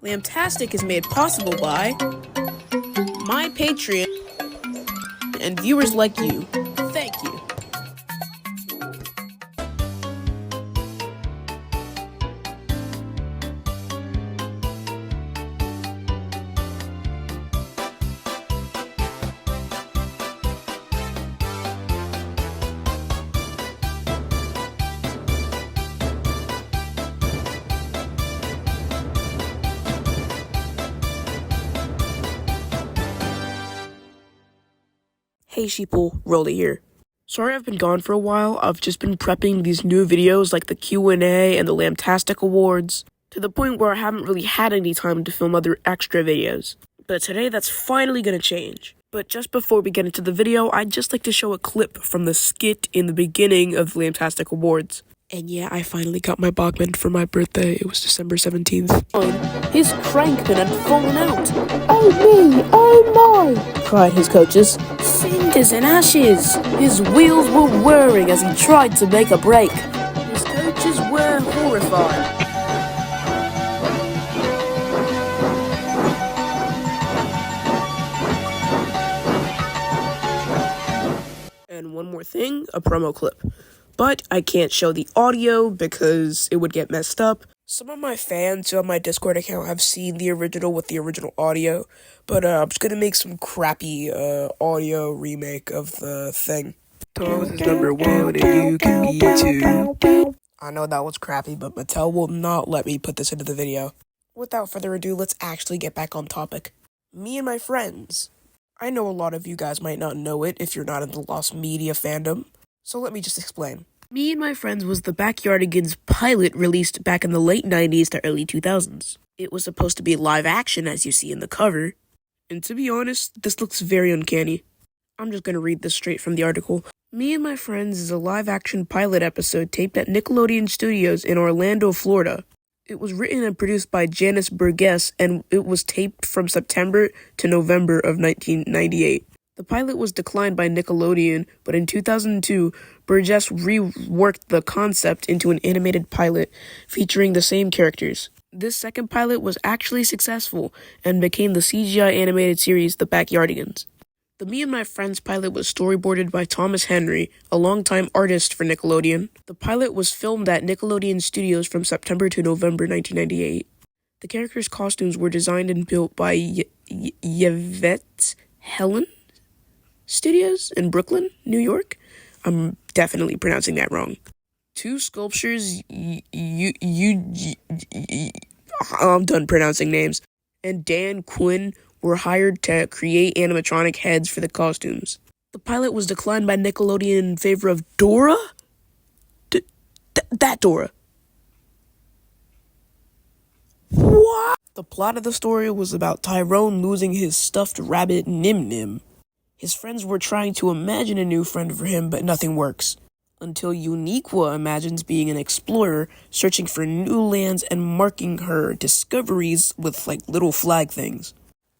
Lamtastic is made possible by my Patreon and viewers like you. Thank you. Hey sheeple, Rolly here. Sorry I've been gone for a while. I've just been prepping these new videos like the Q&A and the Lamtastic Awards, to the point where I haven't really had any time to film other extra videos. But today that's finally gonna change. But just before we get into the video, I'd just like to show a clip from the skit in the beginning of the Lamtastic Awards. And yeah, I finally got my Bachman for my birthday. It was December 17th. His crankpin had fallen out. "Oh me, oh my!" cried his coaches. "Cinders and ashes!" His wheels were whirring as he tried to make a break. His coaches were horrified. And one more thing, a promo clip. But I can't show the audio because it would get messed up. Some of my fans on my Discord account have seen the original with the original audio, but I'm just gonna make some crappy audio remake of the thing. Thomas is number one and you can be two. I know that was crappy, but Mattel will not let me put this into the video. Without further ado, let's actually get back on topic. Me and my friends. I know a lot of you guys might not know it if you're not in the Lost Media fandom. So let me just explain. Me and My Friends was the Backyardigans pilot released back in the late 90s to early 2000s. It was supposed to be live action as you see in the cover. And to be honest, this looks very uncanny. I'm just gonna read this straight from the article. Me and My Friends is a live action pilot episode taped at Nickelodeon Studios in Orlando, Florida. It was written and produced by Janice Burgess and it was taped from September to November of 1998. The pilot was declined by Nickelodeon, but in 2002, Burgess reworked the concept into an animated pilot featuring the same characters. This second pilot was actually successful and became the CGI animated series The Backyardigans. The Me and My Friends pilot was storyboarded by Thomas Henry, a longtime artist for Nickelodeon. The pilot was filmed at Nickelodeon Studios from September to November 1998. The characters' costumes were designed and built by Yvette Helen Studios in Brooklyn, New York. I'm definitely pronouncing that wrong. Two sculptures, I'm done pronouncing names, and Dan Quinn were hired to create animatronic heads for the costumes. The pilot was declined by Nickelodeon in favor of Dora? That Dora. What? The plot of the story was about Tyrone losing his stuffed rabbit Nim Nim. His friends were trying to imagine a new friend for him, but nothing works. Until Uniqua imagines being an explorer, searching for new lands and marking her discoveries with, little flag things.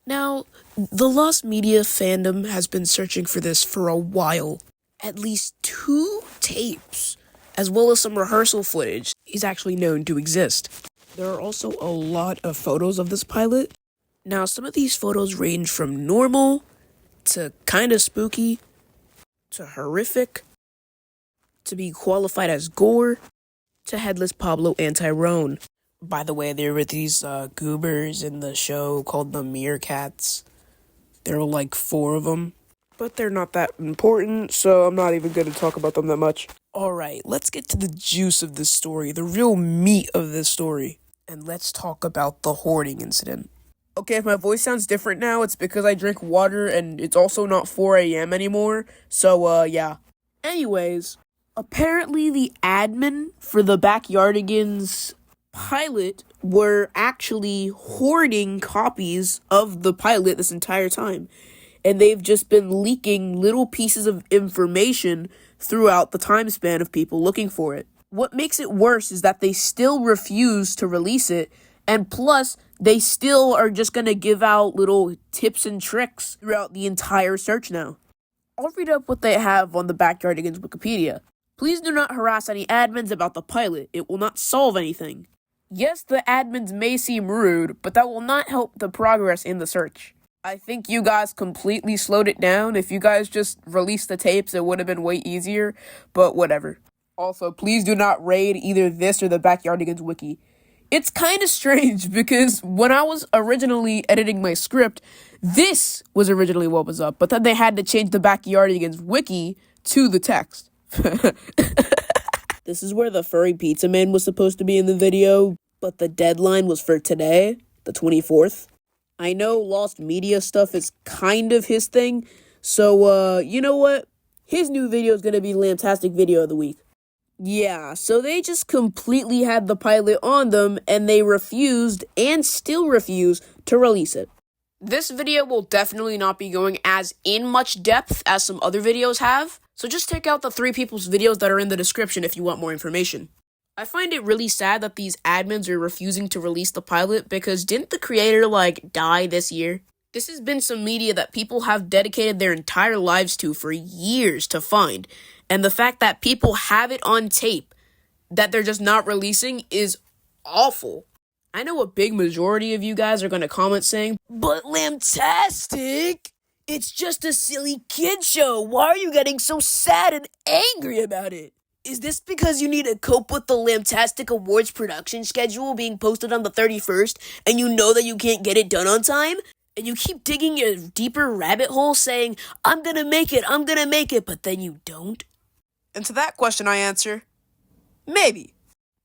Now, the Lost Media fandom has been searching for this for a while. At least 2 tapes, as well as some rehearsal footage, is actually known to exist. There are also a lot of photos of this pilot. Now, some of these photos range from normal to kinda spooky, to horrific, to be qualified as gore, to Headless Pablo and Tyrone. By the way, there were these goobers in the show called the Meerkats. There were 4 of them, but they're not that important, so I'm not even gonna talk about them that much. Alright, let's get to the juice of this story, the real meat of this story. And let's talk about the hoarding incident. Okay, if my voice sounds different now, it's because I drink water and it's also not 4 a.m. anymore, so, yeah. Anyways, apparently the admin for the Backyardigans pilot were actually hoarding copies of the pilot this entire time. And they've just been leaking little pieces of information throughout the time span of people looking for it. What makes it worse is that they still refuse to release it, and plus, they still are just gonna give out little tips and tricks throughout the entire search now. I'll read up what they have on the Backyardigans Wikipedia. Please do not harass any admins about the pilot. It will not solve anything. Yes, the admins may seem rude, but that will not help the progress in the search. I think you guys completely slowed it down. If you guys just released the tapes, it would have been way easier, but whatever. Also, please do not raid either this or the Backyardigans wiki. It's kind of strange because when I was originally editing my script, this was originally what was up, but then they had to change the Backyardigans wiki to the text. This is where the furry pizza man was supposed to be in the video, but the deadline was for today, the 24th. I know lost media stuff is kind of his thing, so, you know what? His new video is going to be Lamtastic Video of the Week. Yeah, so they just completely had the pilot on them, and they refused, and still refuse, to release it. This video will definitely not be going as in much depth as some other videos have, so just check out the 3 people's videos that are in the description if you want more information. I find it really sad that these admins are refusing to release the pilot because didn't the creator, die this year? This has been some media that people have dedicated their entire lives to for years to find, and the fact that people have it on tape that they're just not releasing is awful. I know a big majority of you guys are going to comment saying, "But Lamtastic, it's just a silly kid show. Why are you getting so sad and angry about it? Is this because you need to cope with the Lamtastic Awards production schedule being posted on the 31st and you know that you can't get it done on time? And you keep digging a deeper rabbit hole saying, I'm gonna make it, but then you don't?" And to that question I answer, maybe.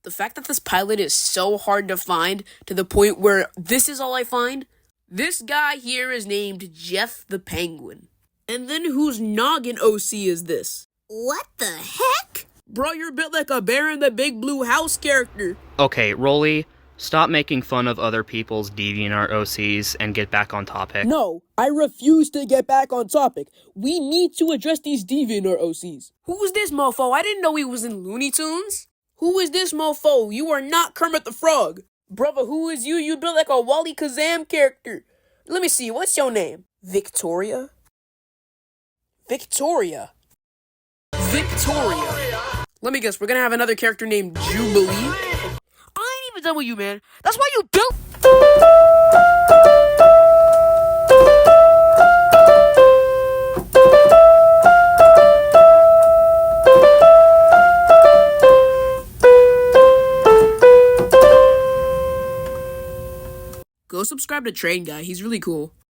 The fact that this pilot is so hard to find to the point where this is all I find. This guy here is named Jeff the Penguin. And then whose noggin OC is this? What the heck? Bro, you're a bit like a Bear in the Big Blue House character. Okay, Rolly, stop making fun of other people's DeviantArt OCs and get back on topic. No, I refuse to get back on topic. We need to address these DeviantArt OCs. Who is this mofo? I didn't know he was in Looney Tunes. Who is this mofo? You are not Kermit the Frog. Brother, who is you? You built like a Wally Kazam character. Let me see, what's your name? Victoria? Victoria. Let me guess, we're gonna have another character named Jubilee? I ain't even done with you, man. That's why you built... Go subscribe to Train Guy, he's really cool.